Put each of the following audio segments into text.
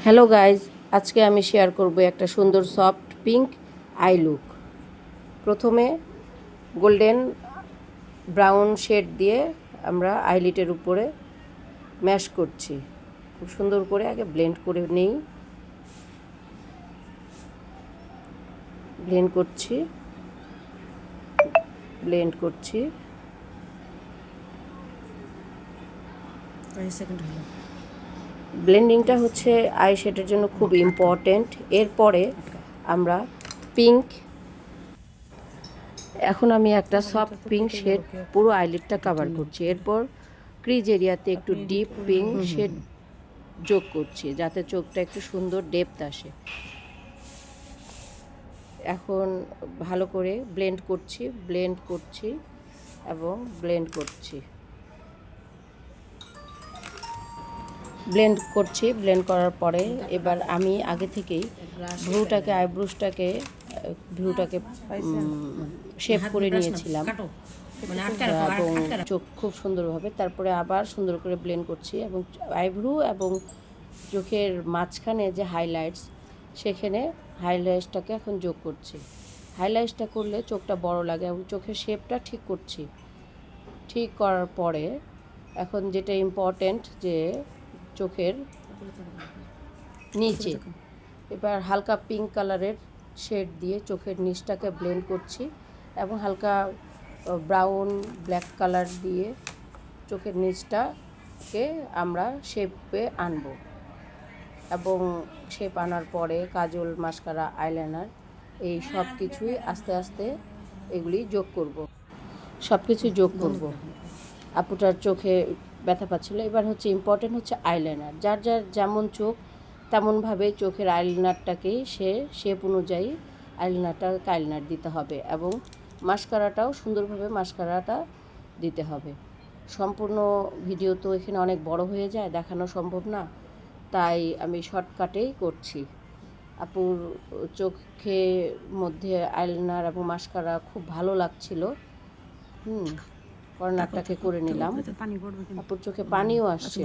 Hello guys, আজকে আমি share করব একটা সুন্দর সফট পিঙ্ক আই লুক। প্রথমে গোল্ডেন ব্রাউন শেড দিয়ে আমরা আইলিটের উপরে ম্যাশ করছি। খুব সুন্দর করে আগে ব্লেন্ড করে নেই। ব্লেন্ড করছি। ব্লেন্ডিংটা হচ্ছে আই শেডের জন্য খুব ইম্পর্টেন্ট। এরপরে আমরা পিঙ্ক, এখন আমি একটা সফট পিঙ্ক শেড পুরো আইলিডটা কভার করছি। এরপর ক্রিজ এরিয়াতে একটু ডিপ পিঙ্ক শেড যোগ করছি যাতে চোখটা একটু সুন্দর ডেপথ আসে। এখন ভালো করে ব্লেন্ড করছি ব্লেন্ড করার পরে এবার আমি আগে থেকেই আইব্রুশটাকে শেপ করে নিয়েছিলাম এবং চোখ খুব সুন্দরভাবে, তারপরে আবার সুন্দর করে ব্লেন্ড করছি এবং আইব্রু এবং চোখের মাঝখানে যে হাইলাইটস, সেখানে হাইলাইটসটাকে এখন যোগ করছি। হাইলাইটসটা করলে চোখটা বড় লাগে এবং চোখের শেপটা ঠিক করার পরে এখন যেটা ইম্পর্টেন্ট যে চোখের নিচে এবার হালকা পিঙ্ক কালারের শেড দিয়ে চোখের নিচটাকে ব্লেন্ড করছি এবং হালকা ব্রাউন ব্ল্যাক কালার দিয়ে চোখের নিচটাকে আমরা শেপে আনব এবং শেপ আনার পরে কাজল, মাস্কারা, আইলাইনার এই সব কিছুই আস্তে আস্তে এগুলি যোগ করব। আপুটার চোখে ব্যথা পাচ্ছিল। এবার ইম্পর্টেন্ট হচ্ছে আইলাইনার। যার যেমন চোখ তেমনভাবে চোখের আইলাইনারটাকেই শেপ অনুযায়ী আইলাইনার দিতে হবে এবং মাস্কারাটাও সুন্দরভাবে মাস্কারাটা দিতে হবে। সম্পূর্ণ ভিডিও তো এখানে অনেক বড় হয়ে যায়, দেখানো সম্ভব না, তাই আমি শর্টকাটেই করছি। আপুর চোখে মধ্যে আইলাইনার এবং মাস্কারা খুব ভালো লাগছিল। কর্নারটাকে করে নিলাম। আপুর চোখে পানিও আসছে।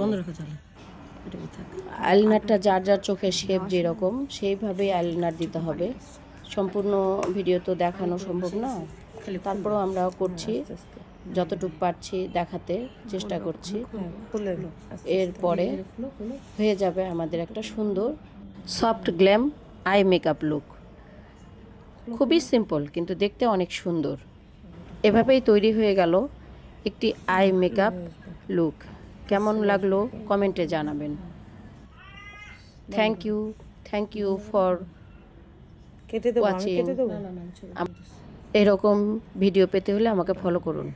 আইলাইনারটা যার চোখের শেপ যেরকম সেইভাবেই আইলাইনার দিতে হবে। সম্পূর্ণ ভিডিও তো দেখানো সম্ভব না, তারপরেও আমরা করছি, যতটুকু পারছি দেখাতে চেষ্টা করছি। এরপরে হয়ে যাবে আমাদের একটা সুন্দর soft glam eye makeup look. খুবই সিম্পল কিন্তু দেখতে অনেক সুন্দর। এভাবেই তৈরি হয়ে গেল একটি আই মেকআপ লুক। কেমন লাগলো কমেন্টে জানাবেন। Thank you for watching. এরকম ভিডিও পেতে হলে আমাকে ফলো করুন।